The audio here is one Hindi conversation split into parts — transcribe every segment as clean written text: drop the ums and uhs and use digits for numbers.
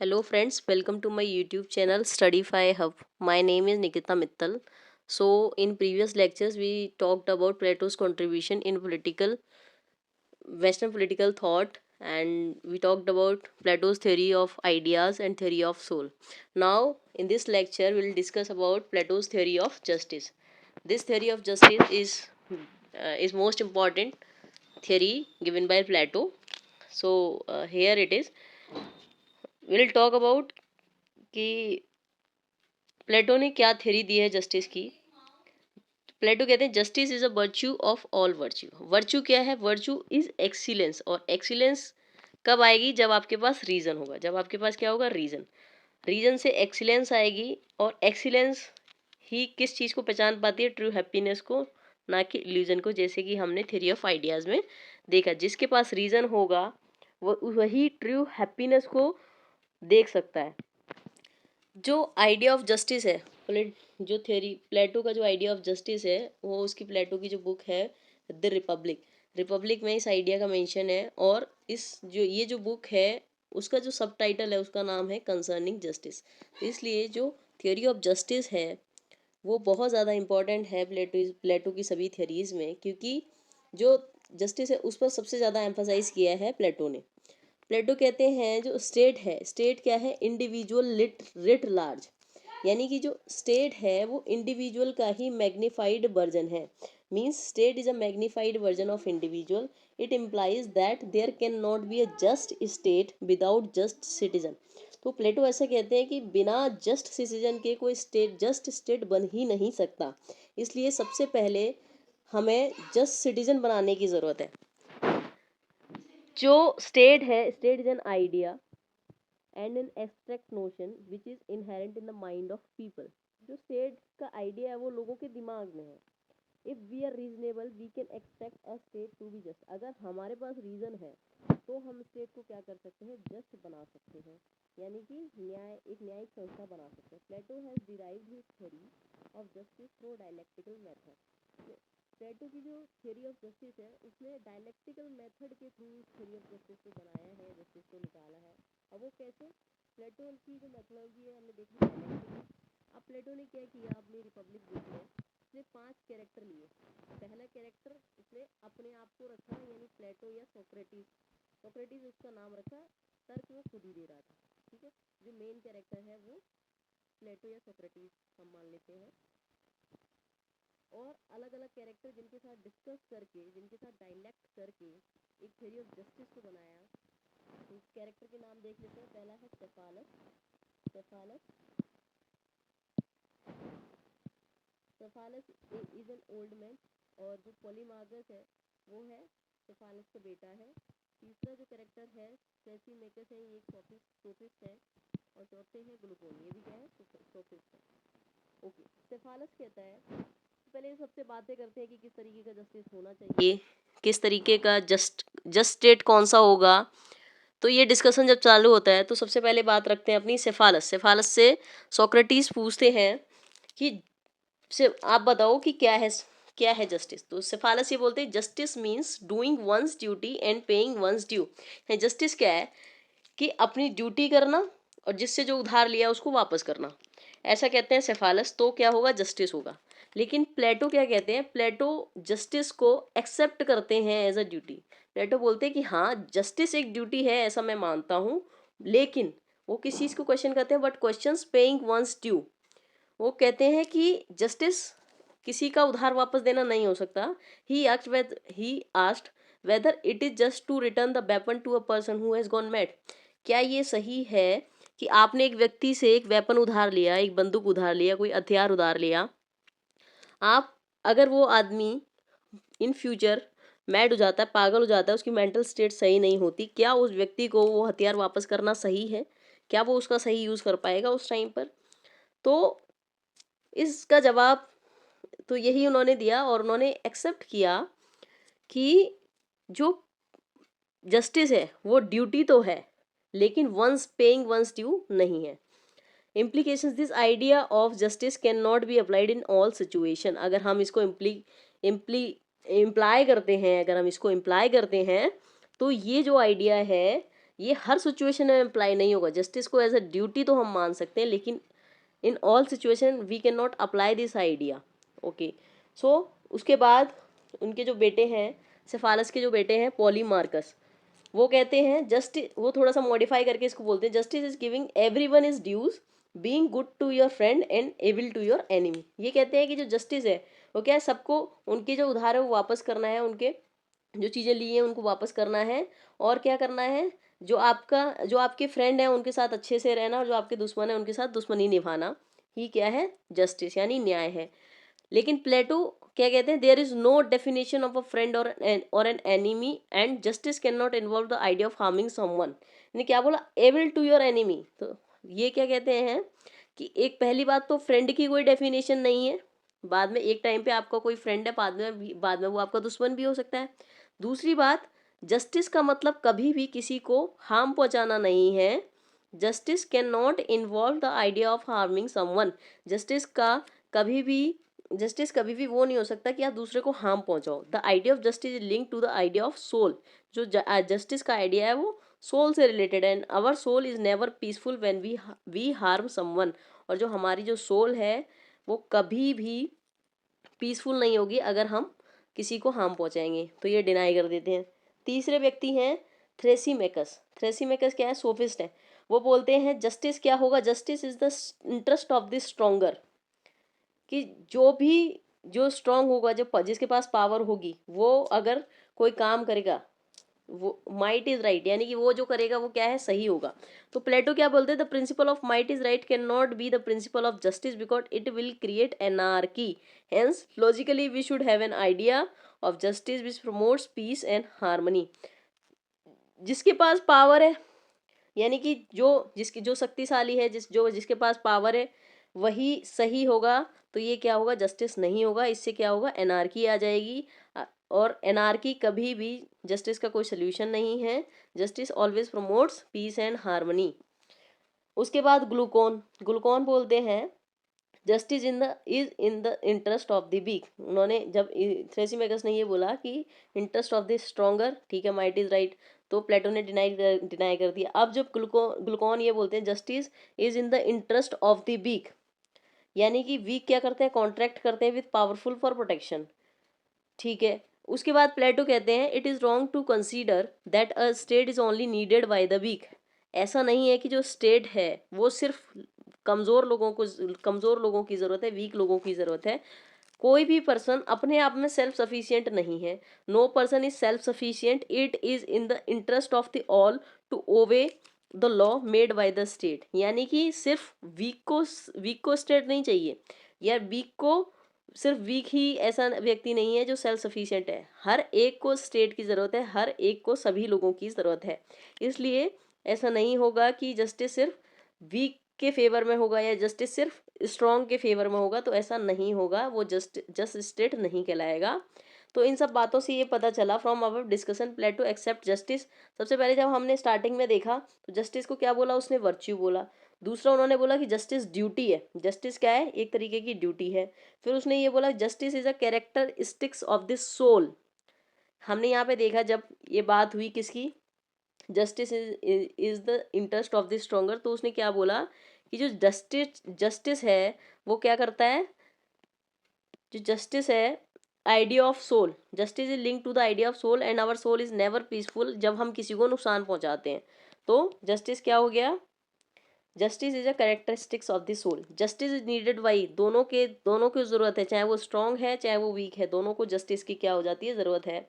Hello friends, welcome to my YouTube channel Studify Hub. My name is Nikita Mittal. So in previous lectures we talked about Plato's contribution in Western political thought, and we talked about Plato's theory of ideas and theory of soul. Now in this lecture we will discuss about Plato's theory of justice. This theory of justice is most important theory given by Plato. So here it is. We will talk about कि प्लेटो ने क्या थ्योरी दी है जस्टिस की। प्लेटो कहते हैं justice is a virtue of all virtue. Virtue क्या है? वर्च्यू इज एक्सीलेंस, और एक्सीलेंस कब आएगी? जब आपके पास रीजन होगा। जब आपके पास क्या होगा? रीजन। रीजन से एक्सीलेंस आएगी, और एक्सीलेंस ही किस चीज़ को पहचान पाती है? ट्रू हैप्पीनेस को, ना कि इल्यूजन को। जैसे कि हमने थ्योरी ऑफ आइडियाज़ में देखा, जिसके पास रीजन होगा वो वही ट्रू हैप्पीनेस को देख सकता है। जो आइडिया ऑफ जस्टिस है, जो थ्योरी प्लेटो का जो आइडिया ऑफ जस्टिस है, वो उसकी प्लेटो की जो बुक है द रिपब्लिक, रिपब्लिक में इस आइडिया का मेंशन है। और इस जो बुक है उसका जो सब टाइटल है उसका नाम है कंसर्निंग जस्टिस। इसलिए जो थ्योरी ऑफ जस्टिस है वो बहुत ज़्यादा इम्पॉर्टेंट है प्लेटो की सभी थ्योरीज में, क्योंकि जो जस्टिस है उस पर सबसे ज़्यादा एम्फसाइज किया है प्लेटो ने। प्लेटो कहते हैं जो स्टेट है, स्टेट क्या है? इंडिविजुअल रिट लार्ज, यानी कि जो स्टेट है वो इंडिविजुअल का ही मैग्नीफाइड वर्जन है। Means state is a magnified version of individual. It implies that there can not be a just state without just citizen. तो प्लेटो ऐसा कहते हैं कि बिना जस्ट सिटीजन के कोई जस्ट स्टेट बन ही नहीं सकता। इसलिए सबसे पहले हमें जस्ट सिटीजन बनाने की ज़रूरत है। जो स्टेट है, state is an idea and an abstract notion which is inherent in the mind of people. जो स्टेट का आइडिया है वो लोगों के दिमाग में है। If we are reasonable we can expect a state to be just. अगर हमारे पास रीजन है तो हम स्टेट को क्या कर सकते हैं? जस्ट बना सकते हैं, यानी कि एक न्यायिक संस्था बना सकते हैं। Plato has derived his theory of justice through dialectical method. Plato की जो थ्योरी ऑफ जस्टिस है उसने डायलेक्टिकल मेथड के थ्रू थ्योरी ऑफ जस्टिस को बनाया है, जस्टिस को निकाला है। अब वो कैसे? प्लेटो की जो मेथोलॉजी है हमने देखी डायलेक्टिकल। अब प्लेटो ने क्या किया अपनी रिपब्लिक बुक में? उसने 5 कैरेक्टर लिए। पहला कैरेक्टर उसने अपने आप को रखा, यानी प्लेटो या सोक्रेटिस। सोक्रेटिस उसका नाम रखा, तर्क वो खुद ही दे रहा था। ठीक है, जो मेन कैरेक्टर है वो प्लेटो या सोक्रेटिस हम मान लेते हैं। और अलग अलग कैरेक्टर जिनके साथ डिस्कस करके, जिनके साथ डायलेक्ट करके एक थ्योरी ऑफ जस्टिस को बनाया। तो उस कैरेक्टर के नाम देख लेते हैं। पहला है cephalus. Cephalus cephalus is an old man. और जो पोलीमार्गस है वो है सेफालस का बेटा है। तीसरा जो कैरेक्टर है सेसीमेकस है, ये एक सोफिस्ट है। और चौथे हैं ग्लूकोन, ये भी क्या है? सोफिस्ट है। ओके, सेफालस कहता है, पहले सबसे बातें करते हैं कि किस तरीके का जस्टिस होना चाहिए, किस तरीके का जस्ट स्टेट कौन सा होगा। तो ये डिस्कशन जब चालू होता है तो सबसे पहले बात रखते हैं अपनी सेफालस। सेफालस से सोक्रेटिस पूछते हैं कि आप बताओ कि क्या है जस्टिस। तो सेफालस ये बोलते हैं justice means doing one's duty and paying one's due. Justice क्या है? कि अपनी ड्यूटी करना और जिससे जो उधार लिया उसको वापस करना। ऐसा कहते हैं सेफालस, तो क्या होगा? जस्टिस होगा। लेकिन प्लेटो क्या कहते हैं? प्लेटो जस्टिस को एक्सेप्ट करते हैं एज अ ड्यूटी। प्लेटो बोलते हैं कि हाँ जस्टिस एक ड्यूटी है, ऐसा मैं मानता हूँ, लेकिन वो किस चीज़ को क्वेश्चन करते हैं? But questions paying one's due. वो कहते हैं कि जस्टिस किसी का उधार वापस देना नहीं हो सकता। He asked whether it is just to return the weapon to a person who has gone mad. क्या ये सही है कि आपने एक व्यक्ति से एक वेपन उधार लिया, एक बंदूक उधार लिया, कोई हथियार उधार लिया, आप अगर वो आदमी इन फ्यूचर मैड हो जाता है, पागल हो जाता है, उसकी मेंटल स्टेट सही नहीं होती, क्या उस व्यक्ति को वो हथियार वापस करना सही है? क्या वो उसका सही यूज़ कर पाएगा उस टाइम पर? तो इसका जवाब तो यही उन्होंने दिया, और उन्होंने एक्सेप्ट किया कि जो जस्टिस है वो ड्यूटी तो है, लेकिन वंस पेइंग वंस ड्यू नहीं है। Implications this idea of justice can not be applied in all situation. अगर हम इसको इम्प्लाई करते हैं, अगर हम इसको इम्प्लाई करते हैं तो ये जो आइडिया है ये हर सिचुएशन में अप्लाई नहीं होगा। जस्टिस को एज अ ड्यूटी तो हम मान सकते हैं, लेकिन in all situation we can not apply this idea. Okay, so उसके बाद उनके जो बेटे हैं, सेफालस के जो बेटे हैं पॉलीमार्कस, वो कहते हैं जस्टिस, वो थोड़ा सा मॉडिफाई करके इसको बोलते हैं, justice is giving everyone is dues, being good to your friend and evil to your enemy. ये कहते हैं कि जो जस्टिस है वो क्या है, सबको उनके जो उधार है वो वापस करना है, उनके जो चीज़ें ली हैं उनको वापस करना है, और क्या करना है, जो आपके फ्रेंड हैं उनके साथ अच्छे से रहना, और जो आपके दुश्मन है उनके साथ दुश्मनी निभाना ही क्या है, जस्टिस यानी न्याय है। लेकिन प्लेटो क्या कहते हैं, there is no definition of a friend और an enemy and justice can not involve the idea of harming someone. ने क्या बोला, एविल टू योर एनिमी। तो ये क्या कहते हैं कि एक पहली बात तो फ्रेंड की कोई डेफिनेशन नहीं है, बाद में एक टाइम पे आपका कोई फ्रेंड है, बाद में वो आपका दुश्मन भी हो सकता है। दूसरी बात, जस्टिस का मतलब कभी भी किसी को हार्म पहुंचाना नहीं है। Justice can not involve the idea of harming someone. Justice का कभी भी जस्टिस कभी भी वो नहीं हो सकता कि आप दूसरे को हार्म पहुंचाओ। The idea of justice is link to the idea of soul. जो जस्टिस का आइडिया है वो सोल से रिलेटेड है, and our soul is never peaceful when we harm someone. और जो हमारी जो सोल है वो कभी भी पीसफुल नहीं होगी अगर हम किसी को हार्म पहुंचाएंगे, तो ये डिनाई कर देते हैं। तीसरे व्यक्ति हैं थ्रेसीमेकस। थ्रेसीमेकस क्या है, सोफिस्ट है। वो बोलते हैं जस्टिस क्या होगा, justice is the interest of the stronger. कि जो स्ट्रांग होगा, जो जिसके पास पावर होगी, वो अगर कोई काम करेगा, वो माइट इज राइट, यानी कि वो जो करेगा वो क्या है, सही होगा। तो प्लेटो क्या बोलते हैं, the principle of might is right can not be the principle of justice because it will create anarchy. Hence logically we should have an idea of justice which promotes peace and harmony. जिसके पास पावर है, यानी कि जो शक्तिशाली है, जिसके पास पावर है वही सही होगा, तो ये क्या होगा, जस्टिस नहीं होगा। इससे क्या होगा, एनार्की आ जाएगी। और एनार्की कभी भी जस्टिस का कोई सोल्यूशन नहीं है। Justice always promotes peace and harmony. उसके बाद ग्लूकोन। ग्लूकोन बोलते हैं justice in the interest of the weak. उन्होंने जब थ्रेसिमेकस ने ये बोला कि इंटरेस्ट ऑफ द स्ट्रोंगर, ठीक है, माइट इज राइट, तो प्लेटो ने डिनाई कर दिया। अब जब ग्लूकोन ये बोलते हैं justice is in the interest of the weak, यानी कि वीक क्या करते हैं, कॉन्ट्रैक्ट करते हैं विद पावरफुल फॉर प्रोटेक्शन, ठीक है। उसके बाद प्लेटो कहते हैं it is wrong to consider that a state is only needed by the weak. ऐसा नहीं है कि जो स्टेट है वो सिर्फ कमज़ोर लोगों की ज़रूरत है, वीक लोगों की ज़रूरत है। कोई भी पर्सन अपने आप में सेल्फ सफिशिएंट नहीं है। No person is self sufficient, it is in the interest of the all to obey the law made by the state. यानी कि सिर्फ वीक को स्टेट नहीं चाहिए, या वीक को सिर्फ वीक ही ऐसा व्यक्ति नहीं है जो सेल्फ सफिशिएंट है। हर एक को स्टेट की ज़रूरत है, हर एक को सभी लोगों की ज़रूरत है। इसलिए ऐसा नहीं होगा कि जस्टिस सिर्फ वीक के फेवर में होगा या जस्टिस सिर्फ स्ट्रॉन्ग के फेवर में होगा, तो ऐसा नहीं होगा, वो जस्ट स्टेट नहीं कहलाएगा। तो इन सब बातों से ये पता चला from our discussion Plato accept justice. सबसे पहले जब हमने स्टार्टिंग में देखा तो जस्टिस को क्या बोला, उसने वर्च्यू बोला। दूसरा उन्होंने बोला कि जस्टिस ड्यूटी है, जस्टिस क्या है, एक तरीके की ड्यूटी है। फिर उसने ये बोला justice is a characteristics of this soul. हमने यहाँ पे देखा जब ये बात हुई किसकी, justice is the interest of the stronger, तो उसने क्या बोला कि जो जस्टिस है वो क्या करता है, जो जस्टिस है, idea of soul, justice is link to the idea of soul and our soul is never peaceful जब हम किसी को नुकसान पहुंचाते हैं। तो जस्टिस क्या हो गया, justice is a characteristics of the soul. Justice is needed by दोनों की ज़रूरत है, चाहे वो स्ट्रांग है चाहे वो वीक है, दोनों को जस्टिस की क्या हो जाती है, ज़रूरत है।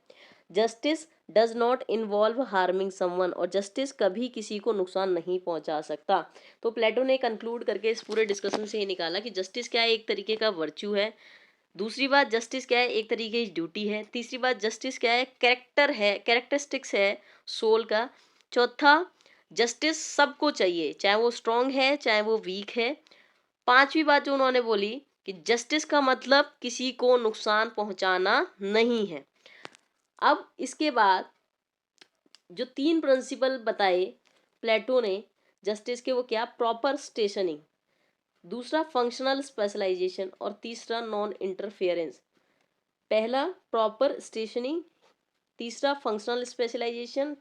Justice does not involve harming someone, और जस्टिस कभी किसी को नुकसान नहीं पहुंचा सकता। तो प्लेटो ने कंक्लूड करके इस पूरे डिस्कशन से ये निकाला कि जस्टिस क्या है, एक तरीके का वर्च्यू है। दूसरी बात, जस्टिस क्या है, एक तरीके की ड्यूटी है। तीसरी बात, जस्टिस क्या है, कैरेक्टरिस्टिक्स है सोल का। चौथा, जस्टिस सबको चाहिए, चाहे वो स्ट्रांग है चाहे वो वीक है। पांचवी बात जो उन्होंने बोली कि जस्टिस का मतलब किसी को नुकसान पहुंचाना नहीं है। अब इसके बाद जो तीन प्रिंसिपल बताए प्लेटो ने जस्टिस के, वो क्या, प्रॉपर स्टेशनिंग, दूसरा फंक्शनल स्पेशलाइजेशन, और तीसरा नॉन इंटरफेरेंस। पहला प्रॉपर स्टेशनिंग, तीसरा फंक्शनल स्पेशलाइजेशन,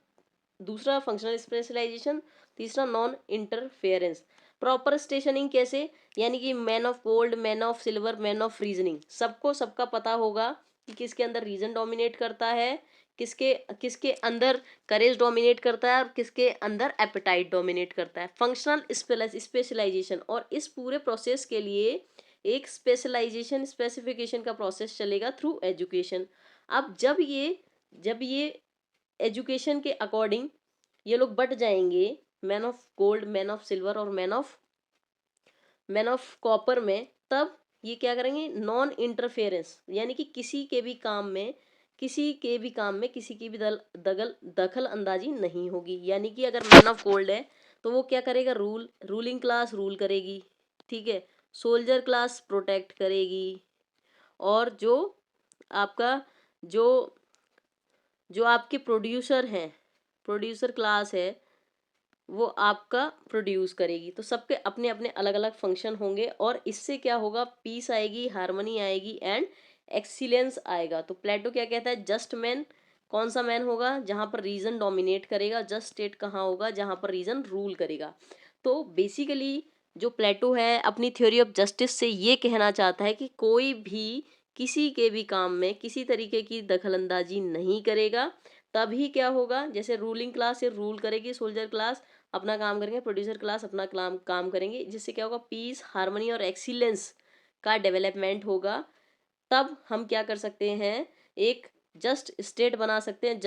दूसरा फंक्शनल स्पेशलाइजेशन, तीसरा नॉन इंटरफेरेंस। प्रॉपर स्टेशनिंग कैसे, यानी कि man of gold, man of silver, man of reasoning, सबको सबका पता होगा कि किसके अंदर रीजन डोमिनेट करता है, किसके किसके अंदर करेज डोमिनेट करता है और किसके अंदर एपेटाइट डोमिनेट करता है। फंक्शनल स्पेशलाइजेशन, और इस पूरे प्रोसेस के लिए एक स्पेशलाइजेशन स्पेसिफिकेशन का प्रोसेस चलेगा थ्रू एजुकेशन। अब जब ये एजुकेशन के अकॉर्डिंग ये लोग बट जाएंगे, man of gold, man of silver और मैन ऑफ कॉपर में, तब ये क्या करेंगे, नॉन इंटरफेरेंस, यानी कि किसी के भी काम में किसी की भी दखल अंदाजी नहीं होगी। यानी कि अगर मैन ऑफ गोल्ड है तो वो क्या करेगा, रूलिंग क्लास रूल करेगी, ठीक है, सोल्जर क्लास प्रोटेक्ट करेगी, और जो आपका जो जो आपके प्रोड्यूसर क्लास है वो आपका प्रोड्यूस करेगी। तो सबके अपने अपने अलग अलग फंक्शन होंगे, और इससे क्या होगा, पीस आएगी, हार्मनी आएगी एंड एक्सीलेंस आएगा। तो प्लेटो क्या कहता है, जस्ट मैन कौन सा मैन होगा, जहाँ पर रीजन डोमिनेट करेगा। जस्ट स्टेट कहाँ होगा, जहाँ पर रीजन रूल करेगा। तो बेसिकली जो प्लेटो है अपनी थ्योरी ऑफ जस्टिस से ये कहना चाहता है कि कोई भी किसी के भी काम में किसी तरीके की दखलंदाजी नहीं करेगा। तभी क्या होगा, जैसे रूलिंग क्लास ये रूल करेगी, सोल्जर क्लास अपना काम करेंगे, प्रोड्यूसर क्लास अपना काम करेंगे, जिससे क्या होगा, पीस, हार्मनी और एक्सीलेंस का डेवलपमेंट होगा। तब हम क्या कर सकते हैं, एक जस्ट स्टेट बना सकते हैं।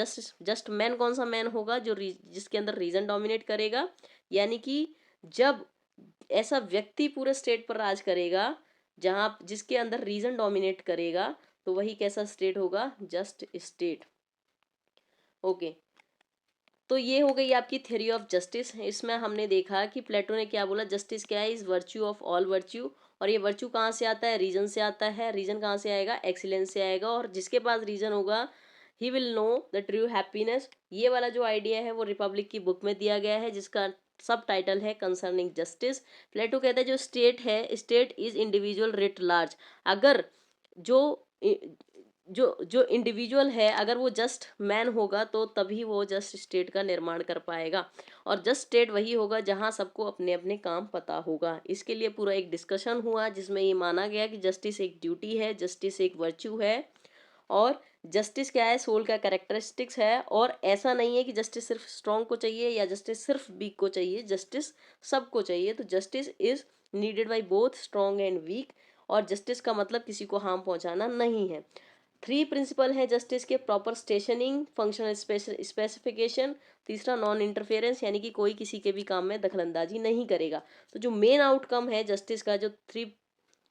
जस्ट मैन कौन सा मैन होगा, जिसके अंदर रीजन डोमिनेट करेगा, यानी कि जब ऐसा व्यक्ति पूरे स्टेट पर राज करेगा जहाँ जिसके अंदर रीजन डोमिनेट करेगा, तो वही कैसा स्टेट होगा, जस्ट स्टेट। ओके, तो ये हो गई आपकी थ्योरी ऑफ जस्टिस। इसमें हमने देखा कि प्लेटो ने क्या बोला, जस्टिस क्या है, is virtue of all virtue. और ये वर्च्यू कहाँ से आता है, रीजन से आता है। रीजन कहाँ से आएगा, एक्सीलेंस से आएगा। और जिसके पास रीजन होगा he will know the true happiness. ये वाला जो आइडिया है वो रिपब्लिक की बुक में दिया गया है, जिसका सब टाइटल है कंसर्निंग जस्टिस। प्लेटो कहता है जो स्टेट है, state is individual writ large. अगर जो जो जो इंडिविजुअल है अगर वो जस्ट मैन होगा तो तभी वो जस्ट स्टेट का निर्माण कर पाएगा। और जस्ट स्टेट वही होगा जहाँ सबको अपने अपने काम पता होगा। इसके लिए पूरा एक डिस्कशन हुआ जिसमें ये माना गया कि जस्टिस एक ड्यूटी है, जस्टिस एक वर्च्यू है, और जस्टिस क्या है, सोल का कैरेक्टरिस्टिक्स है। और ऐसा नहीं है कि जस्टिस सिर्फ स्ट्रॉन्ग को चाहिए या जस्टिस सिर्फ वीक को चाहिए, जस्टिस सबको चाहिए। तो justice is needed by both strong and weak. और जस्टिस का मतलब किसी को हार्म पहुंचाना नहीं है। 3 प्रिंसिपल है जस्टिस के, प्रॉपर स्टेशनिंग, फंक्शनल स्पेसिफिकेशन, तीसरा नॉन इंटरफेरेंस, यानी कि कोई किसी के भी काम में दखलंदाजी नहीं करेगा। तो जो मेन आउटकम है जस्टिस का, जो 3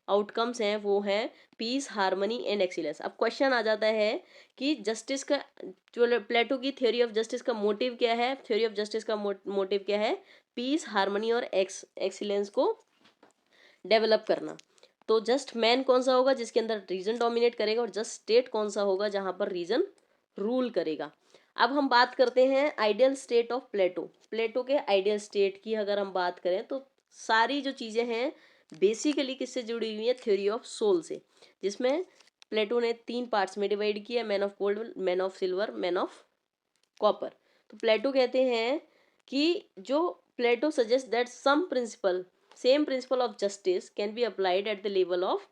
आउटकम्स हैं वो हैं पीस, हार्मनी एंड एक्सीलेंस। अब क्वेश्चन आ जाता है कि जस्टिस का, जो प्लेटो की थ्योरी ऑफ जस्टिस का मोटिव क्या है, थ्योरी ऑफ जस्टिस का मोटिव क्या है, पीस, हार्मनी और एक्सीलेंस को डेवलप करना। तो जस्ट मैन कौन सा होगा, जिसके अंदर रीजन डोमिनेट करेगा, और जस्ट स्टेट कौन सा होगा, जहां पर रीजन रूल करेगा। अब हम बात करते हैं आइडियल स्टेट ऑफ प्लेटो। प्लेटो के आइडियल स्टेट की अगर हम बात करें तो सारी जो चीजें हैं बेसिकली किससे जुड़ी हुई है, थ्योरी ऑफ सोल से, जिसमें प्लेटो ने 3 पार्ट्स में डिवाइड किया, man of gold, man of silver, man of copper. तो प्लेटो कहते हैं कि जो Plato suggest that some principle same principle of justice can be applied at the level of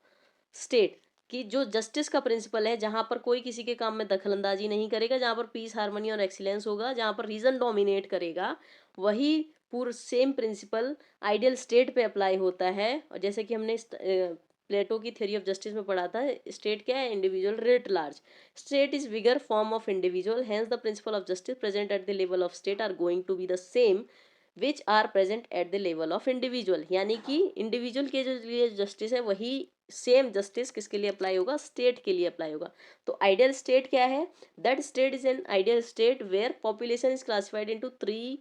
state. कि जो जस्टिस का प्रिंसिपल है, जहां पर कोई किसी के काम में दखलंदाजी नहीं करेगा, जहां पर पीस, हार्मनी और एक्सीलेंस होगा, जहां पर रीजन डोमिनेट करेगा, वही पूरा सेम प्रिंसिपल आइडियल स्टेट पे अप्लाई होता है। और जैसे कि हमने प्लेटो की थ्योरी ऑफ जस्टिस में पढ़ा था, स्टेट क्या है, individual writ large. State is bigger form of individual, hence the principle of justice present at the level of state are going to be the same which are present at the level of individual. यानी कि इंडिविजुअल के जो लिए जस्टिस है वही सेम जस्टिस किसके लिए अप्लाई होगा, स्टेट के लिए अप्लाई होगा। तो आइडियल स्टेट क्या है, that state is an ideal state where population is classified into 3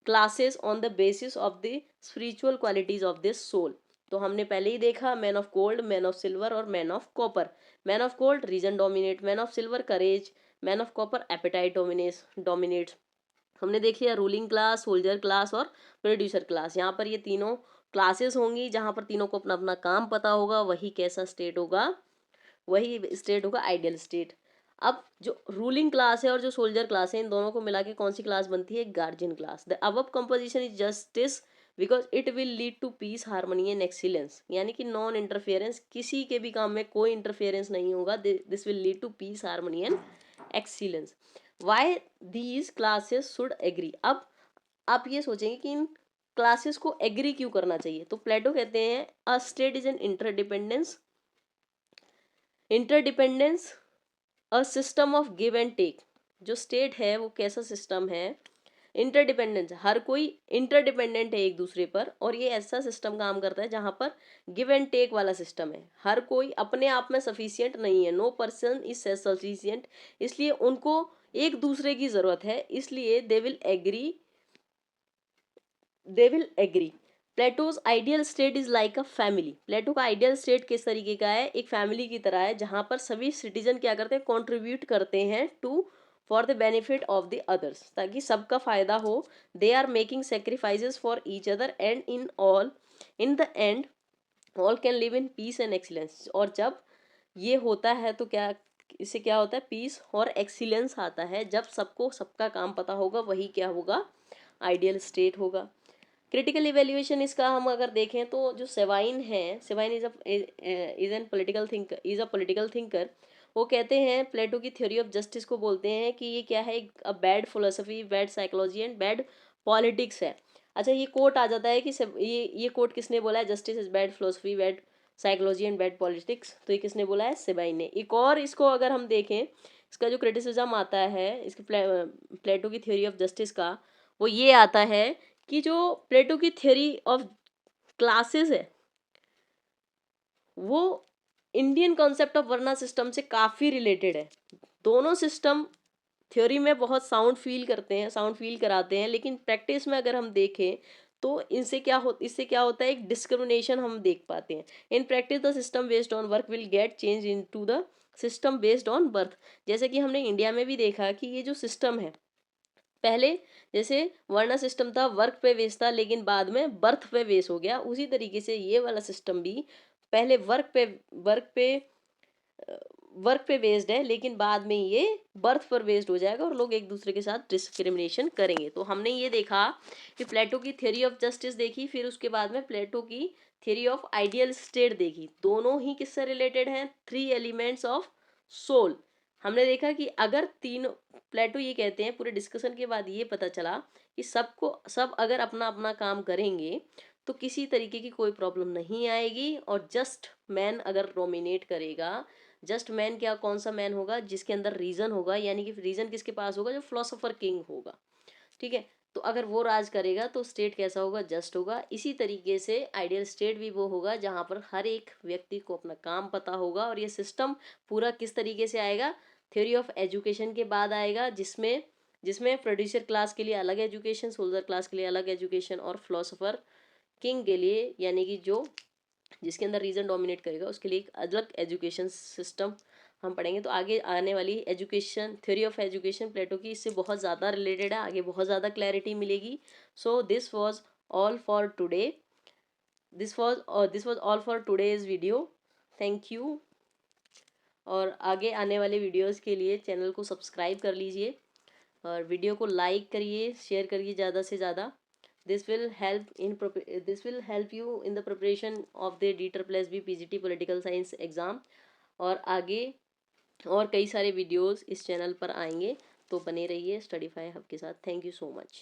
classes on the basis of the spiritual qualities of this soul. तो हमने पहले ही देखा, man of gold, man of silver और man of copper. Man of gold reason dominate, man of silver courage, man of copper appetite dominates. हमने देख लिया रूलिंग क्लास, सोल्जर क्लास और प्रोड्यूसर क्लास। यहाँ पर ये तीनों क्लासेस होंगी, जहाँ पर तीनों को अपना अपना काम पता होगा, वही कैसा स्टेट होगा, वही स्टेट होगा आइडियल स्टेट। अब जो रूलिंग क्लास है और जो सोल्जर क्लास है, इन दोनों को मिला के कौन सी क्लास बनती है? Guardian class. The above composition is justice because it will lead to peace, harmony and excellence, यानी कि नॉन इंटरफेरेंस, किसी के भी काम में कोई इंटरफेरेंस नहीं होगा, this will lead to peace, harmony and excellence. Why these classes should agree. अब आप ये सोचेंगे कि इन क्लासेस को एग्री क्यों करना चाहिए, तो प्लेटो कहते हैं a state is an interdependence, interdependence a system of give and take. जो स्टेट है वो कैसा सिस्टम है? इंटरडिपेंडेंस, हर कोई इंटरडिपेंडेंट है एक दूसरे पर, और ये ऐसा सिस्टम काम करता है जहां पर गिव एंड टेक वाला सिस्टम है। हर कोई अपने आप में सफिशियंट नहीं है, नो पर्सन इज सफिशियंट, इसलिए उनको एक दूसरे की जरूरत है, इसलिए they will agree. Plato's ideal state is like a family. Plato का आइडियल स्टेट किस तरीके का है? एक फैमिली की तरह है, जहां पर सभी सिटीजन क्या करते हैं? कॉन्ट्रीब्यूट करते हैं to for the benefit of the others, ताकि सबका फायदा हो। They are making sacrifices for each other and in the end all can live in peace and excellence. और जब ये होता है तो क्या, इससे क्या होता है? पीस और एक्सीलेंस आता है। जब सबको सबका काम पता होगा, वही क्या होगा? आइडियल स्टेट होगा। क्रिटिकल इवेल्युएशन इसका हम अगर देखें तो जो सेवाइन है, सेवाइन इज अ पॉलिटिकल थिंकर। वो कहते हैं, प्लेटो की थ्योरी ऑफ जस्टिस को बोलते हैं कि ये क्या है? A bad philosophy, bad psychology and bad politics है। अच्छा, ये कोट आ जाता है कि ये कोट किसने बोला है? Justice is bad philosophy, bad psychology and bad politics, तो ये किसने बोला है? सेबाइन ने। एक और इसको अगर हम देखें, इसका जो क्रिटिसिज्म आता है इसके प्लेटो की थ्योरी ऑफ जस्टिस का, वो ये आता है कि जो प्लेटो की थ्योरी ऑफ क्लासेस है, वो Indian concept of varna system से काफ़ी रिलेटेड है। दोनों सिस्टम थ्योरी में बहुत साउंड फील करते हैं, साउंड फील कराते हैं, लेकिन प्रैक्टिस में अगर हम देखें तो इससे क्या होता है? एक डिस्क्रिमिनेशन हम देख पाते हैं। In practice the system based on work will get change into the system based on birth. जैसे कि हमने इंडिया में भी देखा कि ये जो सिस्टम है, पहले जैसे वर्ण सिस्टम था, वर्क पे बेस था, लेकिन बाद में बर्थ पे बेस हो गया। उसी तरीके से ये वाला सिस्टम भी पहले वर्क पे वर्क पे बेस्ड है, लेकिन बाद में ये बर्थ पर बेस्ड हो जाएगा और लोग एक दूसरे के साथ डिस्क्रिमिनेशन करेंगे। तो हमने ये देखा कि प्लेटो की थ्योरी ऑफ जस्टिस देखी, फिर उसके बाद में प्लेटो की थ्योरी ऑफ आइडियल स्टेट देखी। दोनों ही किससे रिलेटेड हैं? Three elements of soul. हमने देखा कि अगर तीन, प्लेटो ये कहते हैं, पूरे डिस्कशन के बाद ये पता चला कि सब अगर अपना अपना काम करेंगे तो किसी तरीके की कोई प्रॉब्लम नहीं आएगी, और जस्ट मैन अगर डोमिनेट करेगा, जस्ट मैन क्या, कौन सा मैन होगा? जिसके अंदर रीजन होगा, यानी कि रीजन किसके पास होगा? जो फिलोसोफर किंग होगा, ठीक है। तो अगर वो राज करेगा तो स्टेट कैसा होगा? जस्ट होगा। इसी तरीके से आइडियल स्टेट भी वो होगा जहां पर हर एक व्यक्ति को अपना काम पता होगा। और ये सिस्टम पूरा किस तरीके से आएगा? थ्योरी ऑफ एजुकेशन के बाद आएगा, जिसमें जिसमें प्रोड्यूसर क्लास के लिए अलग एजुकेशन, सोल्जर क्लास के लिए अलग एजुकेशन, और फिलोसोफर किंग के लिए, यानी कि जो जिसके अंदर रीजन डोमिनेट करेगा, उसके लिए एक अलग एजुकेशन सिस्टम हम पढ़ेंगे। तो आगे आने वाली एजुकेशन, थ्योरी ऑफ एजुकेशन प्लेटो की इससे बहुत ज़्यादा रिलेटेड है, आगे बहुत ज़्यादा क्लैरिटी मिलेगी। So this was all for today, this was all for today's video. Thank you. और आगे आने वाले वीडियोज़ के लिए चैनल को सब्सक्राइब कर लीजिए, और वीडियो को लाइक करिए, शेयर करिए ज़्यादा से ज़्यादा। This will help you in the preparation of the D++ PGT political science exam. और आगे और कई सारे वीडियोस इस चैनल पर आएंगे, तो बने रहिए स्टडीफाई हब के साथ। Thank you so much.